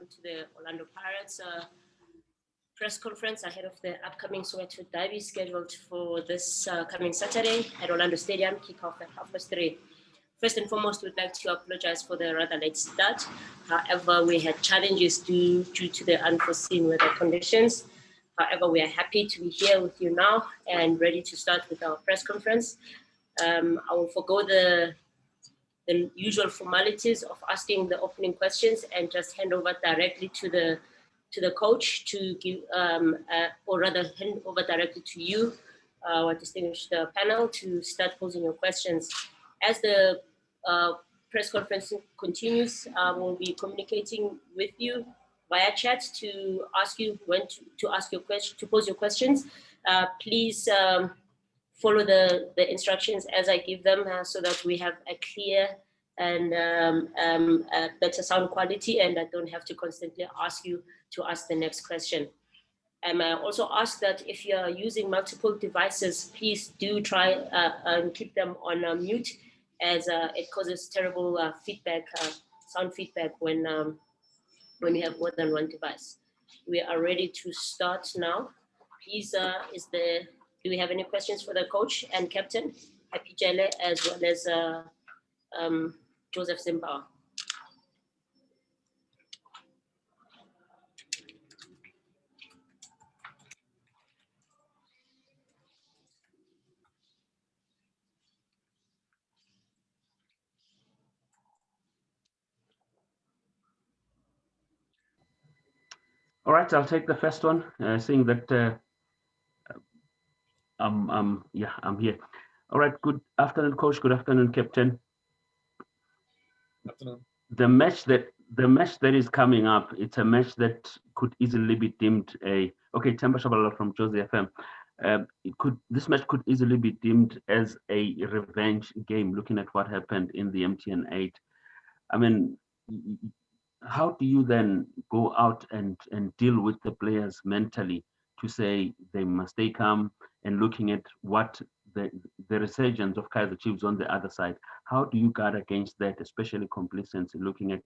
To the Orlando Pirates press conference ahead of the upcoming Soweto Derby scheduled for this coming Saturday at Orlando Stadium, kickoff at 3:30. First and foremost, we'd like to apologize for the rather late start. However, we had challenges due to the unforeseen weather conditions. However, we are happy to be here with you now and ready to start with our press conference. I will forego the usual formalities of asking the opening questions and just hand over directly to the coach to give, or rather hand over directly to you, our distinguished panel, to start posing your questions. As the press conference continues, we'll be communicating with you via chat to ask you when to ask your question, to pose your questions. Please follow the instructions as I give them so that we have a clear and better sound quality, and I don't have to constantly ask you to ask the next question. I also ask that if you're using multiple devices, please do try and keep them on mute, as it causes terrible feedback, sound feedback when you have more than one device. We are ready to start now. Please, do we have any questions for the coach and captain, Happy Jele, as well as Josef Zinnbauer? All right, I'll take the first one, seeing that I'm here. All right, good afternoon, coach. Good afternoon, captain. Afternoon. The match that is coming up, it's a match that could easily be deemed okay. Temba Shabalala from Joseph FM. This match could easily be deemed as a revenge game, looking at what happened in the MTN 8. I mean, how do you then go out and deal with the players mentally to say they must stay calm, and looking at what the resurgence of Kaizer Chiefs on the other side? How do you guard against that, especially complacency, looking at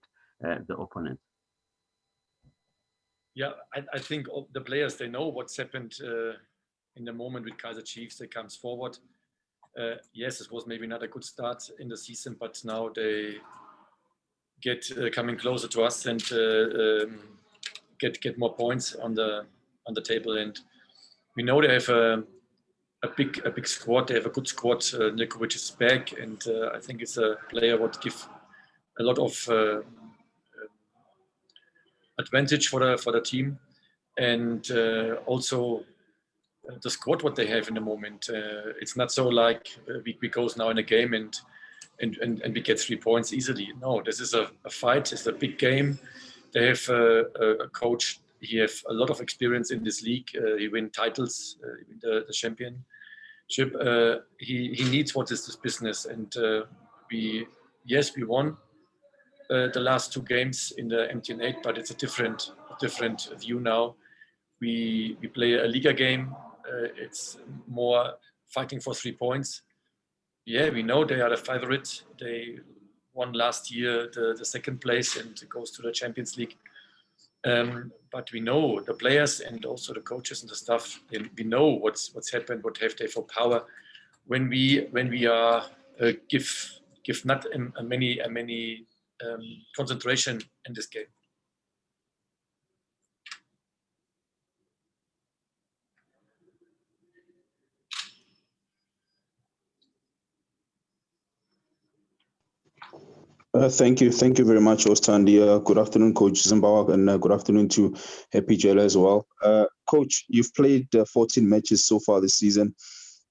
the opponent? Yeah, I think all the players, they know what's happened in the moment with Kaizer Chiefs. They comes forward. Yes, it was maybe not a good start in the season, but now they get coming closer to us and get more points on the table. And we know they have a big squad. They have a good squad. Nikovic is back, and I think it's a player would give a lot of advantage for the team, and also the squad what they have in the moment. It's not so like we goes now in a game and we get 3 points easily. No, this is a fight. It's a big game. They have a coach. He have a lot of experience in this league. He win titles, the championship. He needs what is this business, and we won the last 2 games in the MTN 8, but it's a different view now. We play a Liga game. It's more fighting for 3 points. Yeah, we know they are the favorite. They won last year the second place and goes to the Champions League. But we know the players and also the coaches and the staff. We know what's happened. What have they for power when we are give not a many concentration in this game. Thank you very much, Ostandi. Good afternoon, Coach Zinnbauer, and good afternoon to Happy Jele as well. Coach, you've played 14 matches so far this season,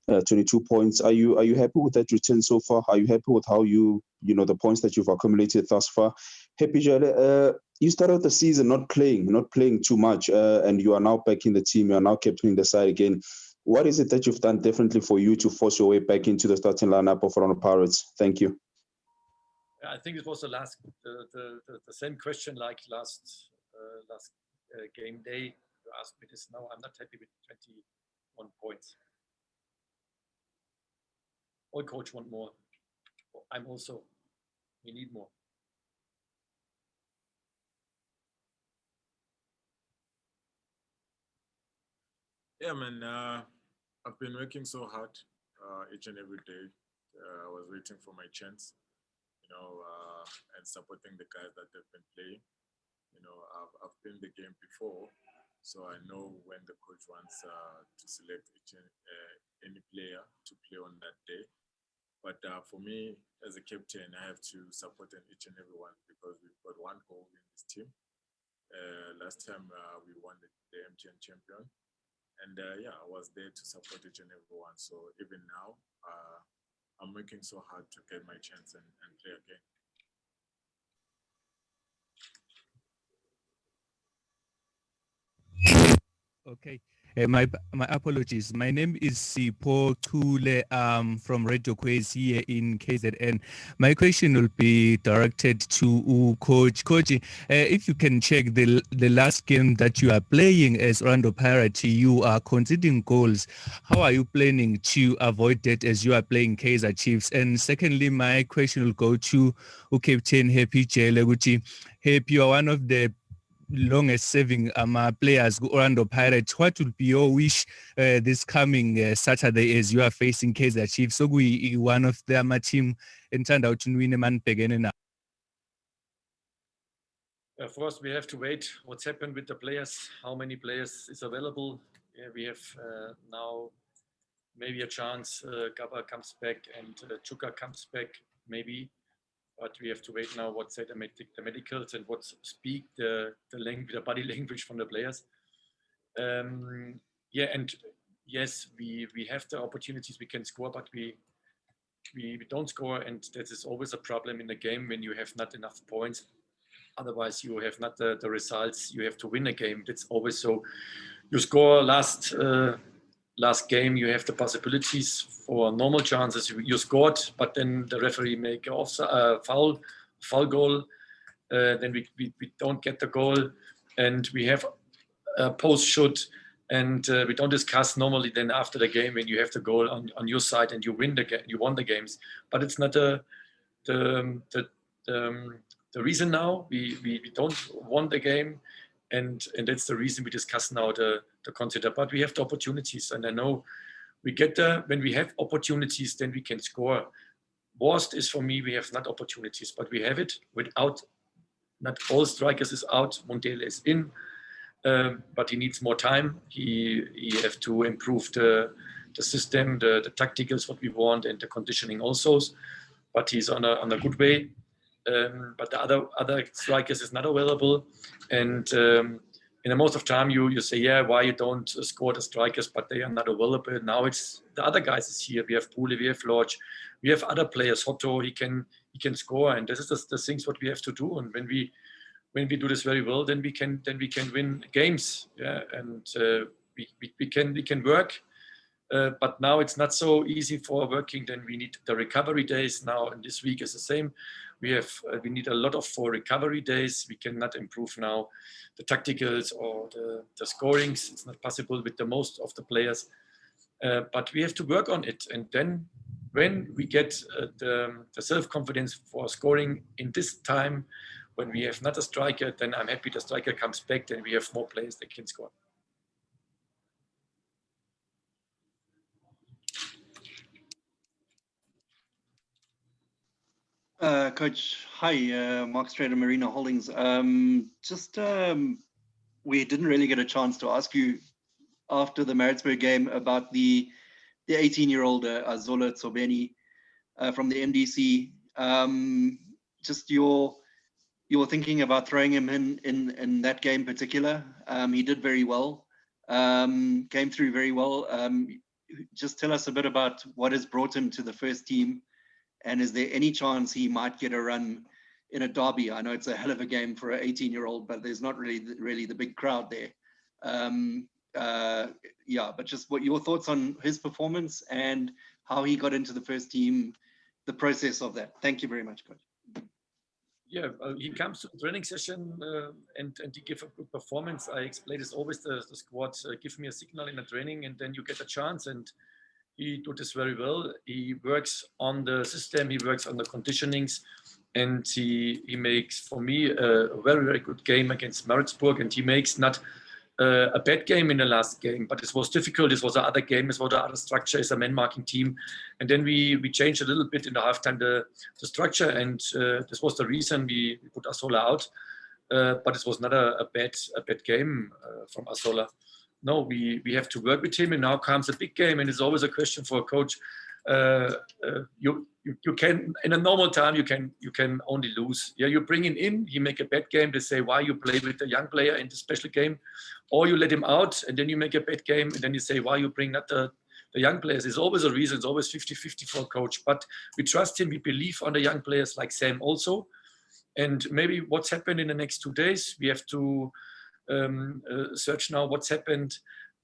22 points. Are you happy with that return so far? Are you happy with how the points that you've accumulated thus far? Happy Jele, you started the season not playing too much, and you are now back in the team. You are now captaining the side again. What is it that you've done differently for you to force your way back into the starting lineup of Orlando Pirates? Thank you. I think it was the same question like last game day. You asked me this. Now I'm not happy with 21 points. All coach want more. We need more. Yeah, man. I've been working so hard each and every day. I was waiting for my chance, and supporting the guys that have been playing. I've been in the game before, so I know when the coach wants to select any player to play on that day. But for me, as a captain, I have to support each and every one because we've got one goal in this team. Last time we won the MTN champion, and yeah, I was there to support each and every one. So even now, I'm working so hard to get my chance and play again. Okay. My apologies. My name is Sipo Kule from Radio Quiz here in KZN. My question will be directed to Coach. Coach, if you can check the last game that you are playing as Orlando Pirates, you are conceding goals. How are you planning to avoid that as you are playing Kaizer Chiefs? And secondly, my question will go to Captain Happy Jele. Happy, you are one of the longest serving players Orlando Pirates. What would be your wish this coming Saturday as you are facing Kaizer Chiefs? So we one of them team and turned out to win a man now. First, we have to wait what's happened with the players, how many players is available. Yeah, we have now maybe a chance. Gabba comes back and Chuka comes back, maybe. But we have to wait now what say the medicals and what speak the body language from the players. Yeah, and yes, we have the opportunities we can score, but we don't score, and that is always a problem in the game when you have not enough points. Otherwise, you have not the results. You have to win a game. That's always so. You score last game, you have the possibilities for normal chances. You scored, but then the referee make a foul goal. Then we don't get the goal, and we have a post shoot, and we don't discuss normally. Then after the game, when you have the goal on your side and you win you won the games, but it's not the reason now. We don't won the game. And that's the reason we discuss now the consider. But we have the opportunities, and I know we get there. When we have opportunities, then we can score. Worst is for me, we have not opportunities, but we have it without. Not all strikers is out. Montele is in, but he needs more time. He have to improve the system, the tacticals what we want, and the conditioning also. But he's on a good way. But the other strikers is not available, and in the most of time you say, yeah, why you don't score the strikers, but they are not available. Now it's the other guys is here. We have Pule, we have Lodge, we have other players. Hotto, he can score, and this is the things what we have to do. And when we do this very well, then we can win games. Yeah, and we can work. But now it's not so easy for working. Then we need the recovery days now, and this week is the same. We need a lot of for recovery days. We cannot improve now the tacticals or the scorings. It's not possible with the most of the players, but we have to work on it. And then when we get the self-confidence for scoring in this time, when we have not a striker, then I'm happy the striker comes back. Then we have more players that can score. Coach, hi, Mark Strader, Marina Holdings. We didn't really get a chance to ask you after the Maritzburg game about the 18-year-old Zola Tsobeni from the MDC. Just your thinking about throwing him in that game in particular. He did very well, came through very well. Just tell us a bit about what has brought him to the first team. And is there any chance he might get a run in a derby? I know it's a hell of a game for an 18-year-old, but there's not really the big crowd there. But just what your thoughts on his performance and how he got into the first team, the process of that. Thank you very much, Coach. Yeah, he comes to the training session and he gives a good performance. I explain this always the squad, give me a signal in the training and then you get a chance, and he did this very well. He works on the system, he works on the conditionings, and he makes, for me, a very, very good game against Maritzburg, and he makes not a bad game in the last game, but it was difficult. This was the other game. This was the other structure. It's a man-marking team, and then we changed a little bit in the halftime the structure, and this was the reason we put Asola out. But it was not a bad game from Asola. No, we have to work with him, and now comes a big game, and it's always a question for a coach. You can, in a normal time, you can only lose. Yeah, you bring him in, he make a bad game. They say, why you play with a young player in the special game, or you let him out and then you make a bad game, and then you say, why you bring not the young players. There's always a reason. It's always 50-50 for a coach. But we trust him. We believe on the young players like Sam also. And maybe what's happened in the next 2 days, we have to search now what's happened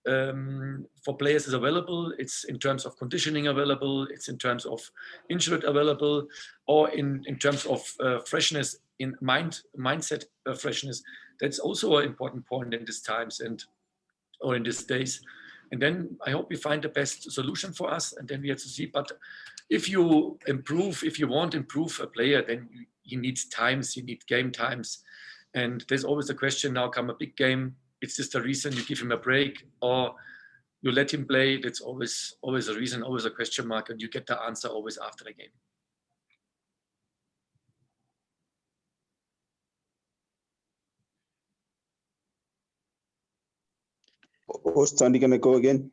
for players is available. It's in terms of conditioning available. It's in terms of injured available, or in terms of freshness in mindset freshness. That's also an important point in these times or in these days. And then I hope we find the best solution for us. And then we have to see. But if you want to improve a player, then he needs times. You need game times. And there's always a question now, come a big game, it's just a reason you give him a break or you let him play. That's always a reason, always a question mark, and you get the answer always after the game. Host Sandy, gonna go again?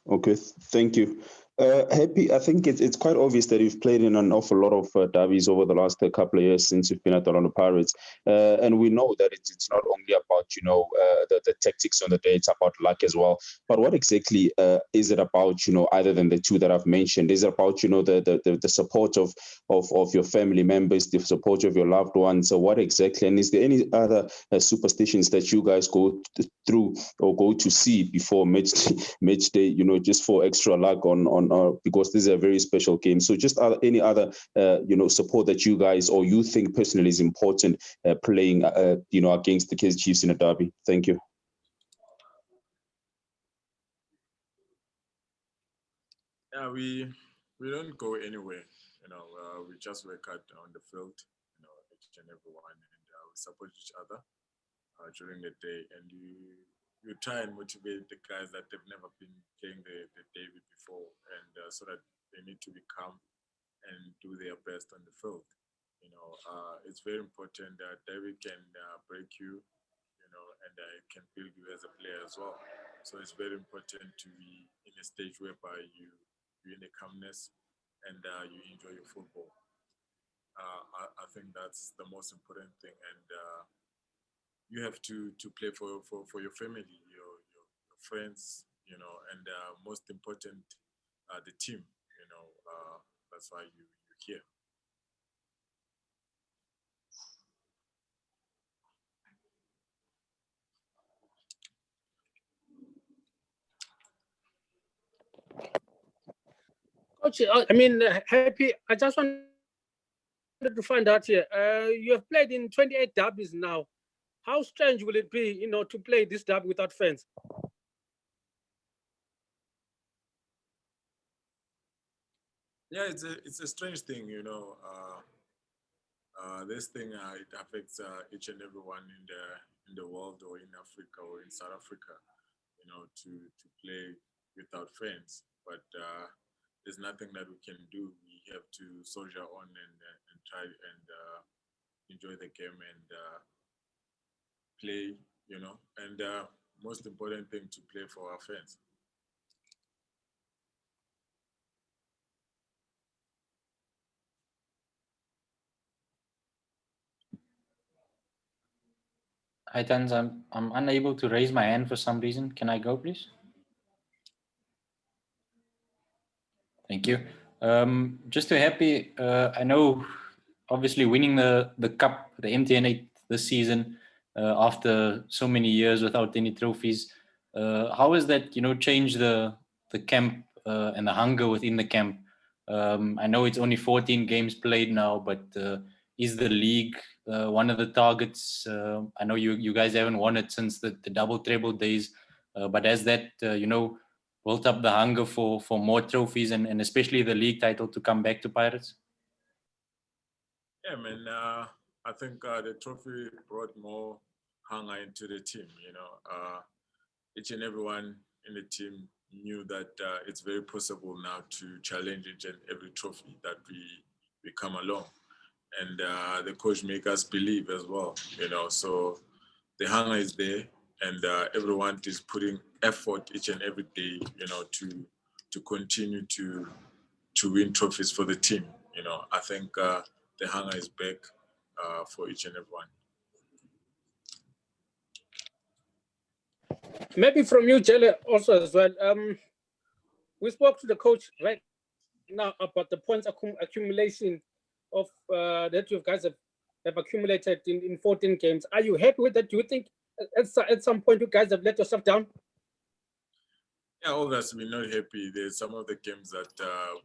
Okay, thank you. Happy, I think it's quite obvious that you've played in an awful lot of derbies over the last couple of years since you've been at the Orlando Pirates. And we know that it's not only about, the tactics on the day, it's about luck as well. But what exactly is it about, other than the two that I've mentioned? Is it about, the support of your family members, the support of your loved ones? So what exactly? And is there any other superstitions that you guys go through or go to see before match day, just for extra luck because this is a very special game? So just any other support that you guys or you think personally is important playing against the Kaizer Chiefs in a derby? Thank you. Yeah, we don't go anywhere. We just work out on the field, each and every one, and we support each other during the day, and you try and motivate the guys that they've never been playing the day before, and so that they need to be calm and do their best on the field. It's very important that David can break you, and it can build you as a player as well. So it's very important to be in a stage whereby you're in a calmness and you enjoy your football. I think that's the most important thing, and you have to play for your family, your friends, and most important, the team. That's why you're here. Coach, Happy, I just wanted to find out here. You have played in 28 derbies now. How strange will it be, to play this derby without fans? Yeah, it's a strange thing, this thing it affects each and everyone in the world or in Africa or in South Africa, to play without fans. But there's nothing that we can do. We have to soldier on and try and enjoy the game and play, and most important thing, to play for our fans. Hi, Tans. I'm unable to raise my hand for some reason. Can I go, please? Thank you. Just to Happy, I know obviously winning the cup, the MTN 8 this season, after so many years without any trophies, how has that changed the camp and the hunger within the camp? I know it's only 14 games played now, but is the league one of the targets? I know you guys haven't won it since the double treble days, but has that built up the hunger for more trophies and especially the league title to come back to Pirates? Yeah, man. I think the trophy brought more hunger into the team. Each and everyone in the team knew that it's very possible now to challenge each and every trophy that we come along. And the coach make us believe as well, so the hunger is there, and everyone is putting effort each and every day, to continue to win trophies for the team. I think the hunger is back for each and everyone. Maybe from you, Jele, also as well. We spoke to the coach right now about the points accumulation of that you guys have accumulated in 14 games. Are you happy with that? Do you think at some point you guys have let yourself down? Yeah, obviously we're not happy. There's some of the games that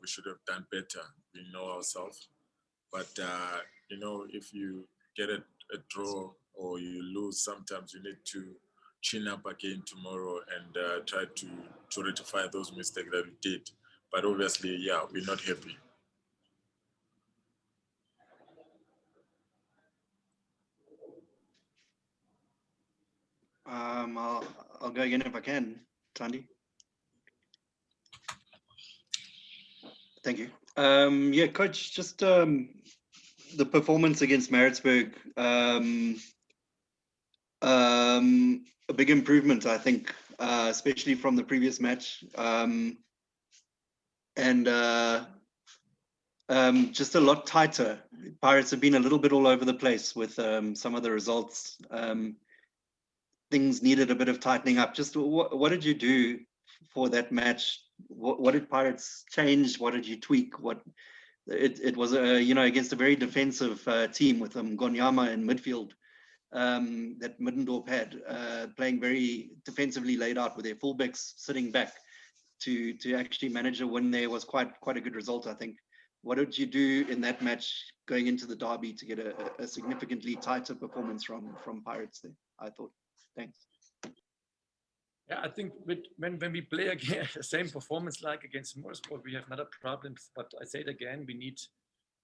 we should have done better. We know ourselves. But, if you get a draw or you lose, sometimes you need to chin up again tomorrow and try to rectify those mistakes that we did. But obviously, yeah, we're not happy. I'll go again if I can, Tandy. Thank you. Yeah, coach, just the performance against Maritzburg, a big improvement, I think, especially from the previous match. And just a lot tighter. Pirates have been a little bit all over the place with some of the results. Things needed a bit of tightening up. Just what did you do for that match? What did Pirates change? What did you tweak? It was against a very defensive team with Gonyama in midfield that Middendorp had, playing very defensively laid out with their fullbacks sitting back to actually manage a win there was quite a good result, I think. What did you do in that match going into the derby to get a significantly tighter performance from Pirates there, I thought? Thanks. Yeah, I think when we play again the same performance like against Motorsport, we have another problems. But I say it again, we need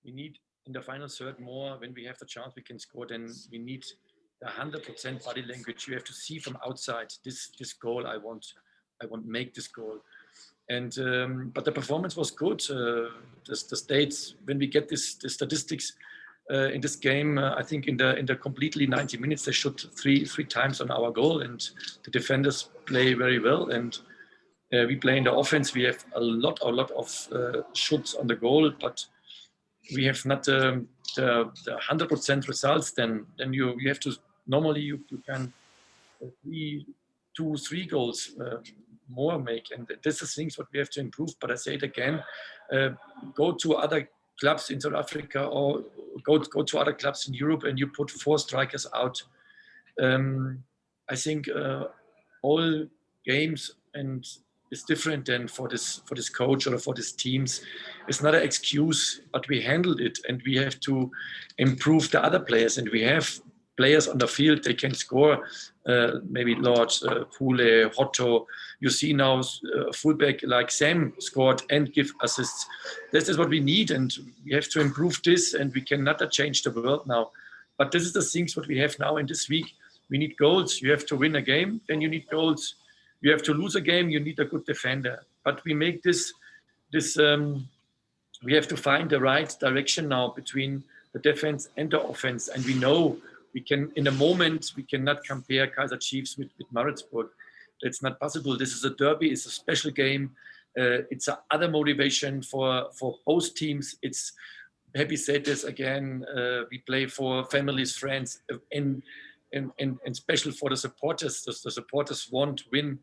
in the final third more. When we have the chance, we can score. Then we need the 100% body language. You have to see from outside this goal. I want make this goal. And but the performance was good. The states, when we get the statistics in this game, I think in the completely 90 minutes they shot three times on our goal, and the defenders play very well. And we play in the offense. We have a lot of shots on the goal, but we have not the 100% results. Then you have to normally you can 2-3 goals more make, and this is things what we have to improve. But I say it again, go to other clubs in South Africa or go to other clubs in Europe and you put 4 strikers out. I think all games and is different than for this coach or for these teams. It's not an excuse, but we handled it and we have to improve the other players, and we have players on the field, they can score, maybe Lord, Pule, Hotto. You see now fullback like Sam scored and give assists. This is what we need, and we have to improve this, and we cannot change the world now. But this is the things what we have now in this week. We need goals. You have to win a game, then you need goals. You have to lose a game, you need a good defender. But we make this we have to find the right direction now between the defense and the offense, and we know we can, in a moment, we cannot compare Kaiser Chiefs with Maritzburg. It's not possible. This is a derby. It's a special game. It's a other motivation for both teams. It's, Happy said this again, we play for families, friends, and special for the supporters. The supporters want to win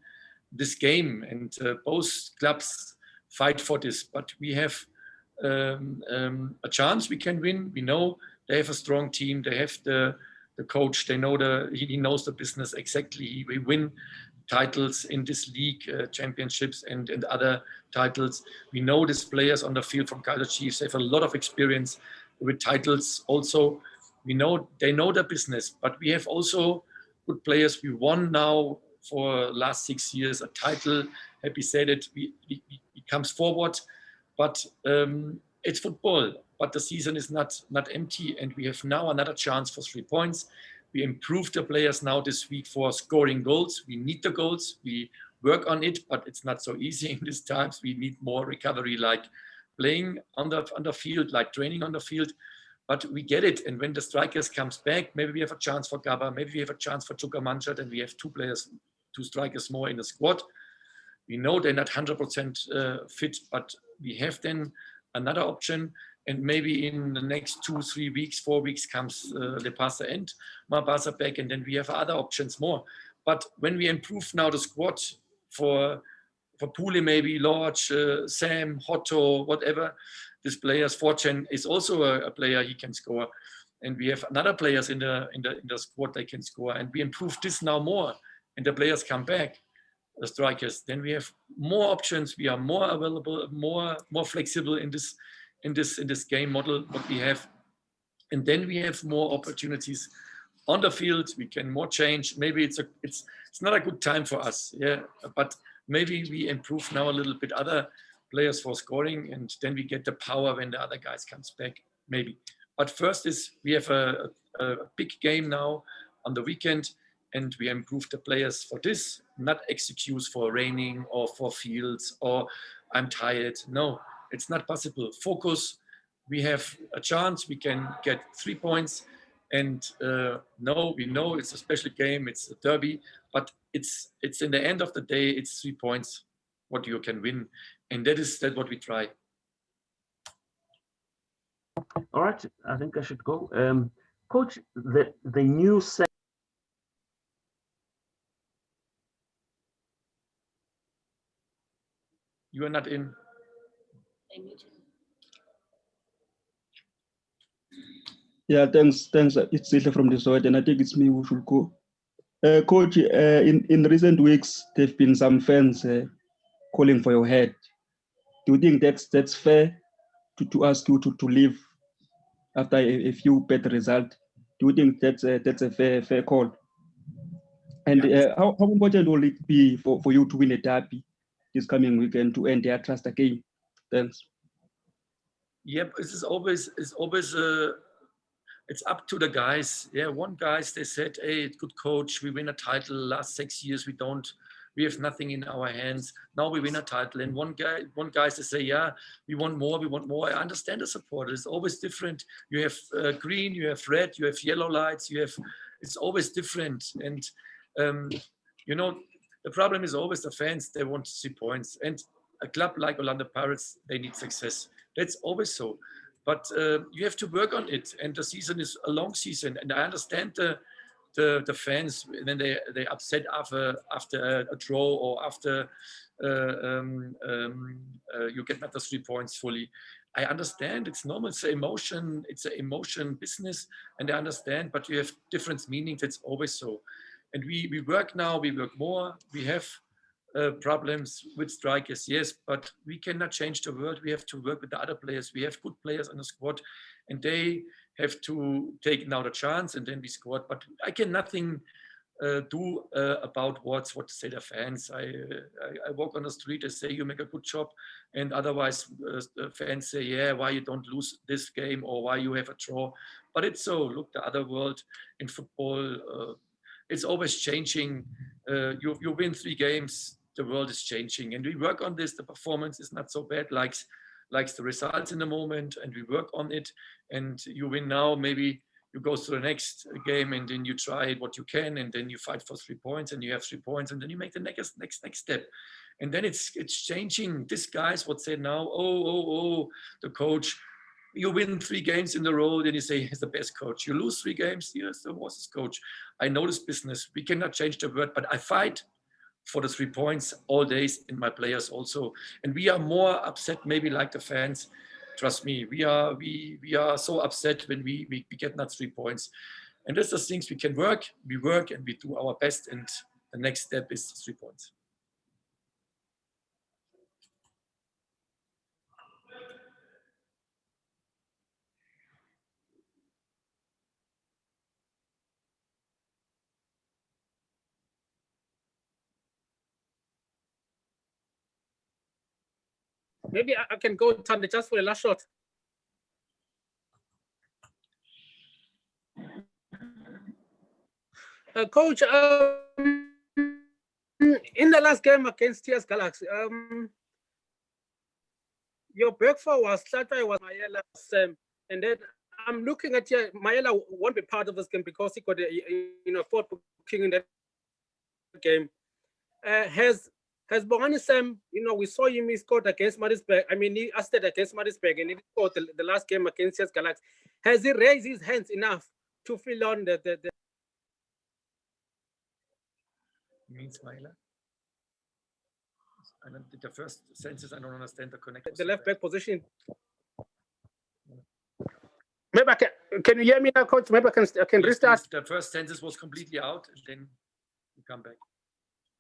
this game, and both clubs fight for this. But we have a chance we can win. We know they have a strong team. They have the coach. They know he knows the business exactly. We win titles in this league, championships and other titles. We know these players on the field from Kaiser Chiefs. They have a lot of experience with titles also. We know they know the business, but we have also good players. We won now for last 6 years a title. Happy said it. We comes forward, but it's football. but the season is not empty, and we have now another chance for 3 points. We improved the players now this week for scoring goals. We need the goals. We work on it, but it's not so easy in these times. We need more recovery, like playing on the field, like training on the field. But we get it. And when the strikers comes back, maybe we have a chance for Gaba, maybe we have a chance for Chuka Mancha, and we have 2 strikers more in the squad. We know they're not 100% fit, but we have then another option. And maybe in the next 2, 3 weeks, 4 weeks comes Lepasa and Mabasa back, and then we have other options more. But when we improve now the squad for Pule, maybe Lodge, Sam, Hotto, whatever, this players, Fortune is also a player, he can score. And we have another players in the squad they can score. And we improve this now more, and the players come back, the strikers. Then we have more options. We are more available, more flexible in this game model what we have. And then we have more opportunities on the field. We can more change. Maybe it's not a good time for us, yeah. But maybe we improve now a little bit other players for scoring, and then we get the power when the other guys comes back, maybe. But first is we have a big game now on the weekend, and we improve the players for this, not excuse for raining or for fields or I'm tired. No, it's not possible. Focus. We have a chance. We can get 3 points. And no, we know it's a special game. It's a derby, but it's in the end of the day, it's 3 points what you can win, and that's what we try. All right, I think I should go. Coach, the new set. You are not in. Yeah, thanks. It's Jele from the Soweto, and I think it's me who should go. Coach, in recent weeks, there have been some fans calling for your head. Do you think that's fair to ask you to leave after a few bad results? Do you think that's a fair call? And how important will it be for you to win a derby this coming weekend to end their trust again? Thanks. Yep, it's always it's up to the guys. Yeah, one guys they said, "Hey, good coach, we win a title. Last 6 years we have nothing in our hands. Now we win a title." And one guys they say, "Yeah, we want more." I understand the support. It's always different. You have green, you have red, you have yellow lights. It's always different. And the problem is always the fans. They want to see points. And a club like Orlando Pirates, they need success. That's always so. But you have to work on it, and the season is a long season. And I understand the fans when they upset after a draw or after you get not the 3 points fully. I understand it's normal. It's an emotion business, and I understand. But you have different meanings. It's always so. And we work now. We work more. We have problems with strikers, yes, but we cannot change the world. We have to work with the other players. We have good players on the squad, and they have to take now the chance, and then we scored. But I can nothing do about what say the fans. I walk on the street, they say you make a good job, and otherwise fans say, yeah, why you don't lose this game or why you have a draw. But it's so. Look, the other world in football, it's always changing. You win 3 games, the world is changing, and we work on this. The performance is not so bad, likes the results in the moment, and we work on it. And you win now, maybe you go to the next game, and then you try what you can, and then you fight for 3 points, and you have 3 points, and then you make the next step. And then it's changing. These guys would say now, oh, the coach. You win 3 games in a row, then you say he's the best coach. You lose 3 games, yes, the worst coach. I know this business. We cannot change the word, but I fight for the 3 points all days, in my players also. And we are more upset, maybe like the fans. Trust me, we are so upset when we get not 3 points. And that's the things we can work. We work and we do our best. And the next step is 3 points. Maybe I can go, Tande, just for a last shot. Coach, in the last game against TS Galaxy, your back four was Hlata, was Mayela, Sam, and then I'm looking at here. Mayela won't be part of this game because he got a fourth booking in that game. Has Bongani Sam, we saw him, he scored against Maritzburg. I mean, he assisted against Maritzburg and he scored the last game against TS Galaxy. Has he raised his hands enough to fill on the Means Maila? The first sentence, I don't understand the connection. The left back position. Maybe can you hear me now, Coach? Maybe I can restart. Yes, the first sentence was completely out, and then you come back.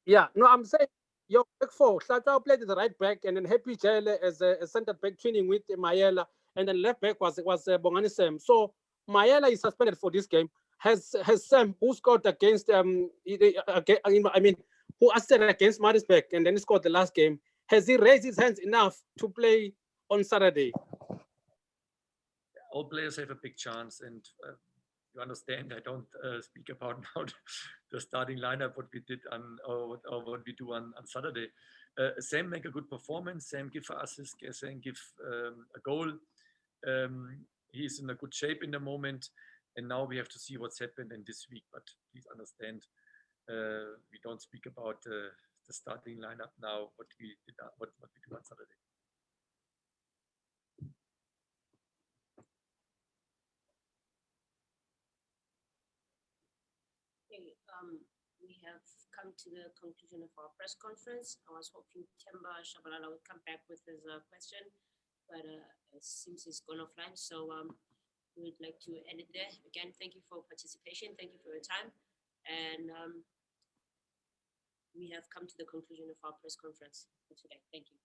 Yeah, no, I'm saying your back four. Hlata played the right back, and then Happy Jele as a centre back training with Mayela, and then left back was Bongani Sam. So Mayela is suspended for this game. Has Sam, who scored against who assisted against Maritzburg and then he scored the last game, has he raised his hands enough to play on Saturday? All players have a big chance, and you understand. I don't speak about now the starting lineup, what we did or what we do on Saturday. Sam make a good performance. Sam give assist. Sam give a goal. He's in a good shape in the moment, and now we have to see what's happened in this week. But please understand, we don't speak about the starting lineup now. What we did, what we do on Saturday. We have come to the conclusion of our press conference. I was hoping Temba Shabalala would come back with his question, but it seems he's gone offline. So we would like to end it there. Again, thank you for participation. Thank you for your time. And we have come to the conclusion of our press conference for today. Thank you.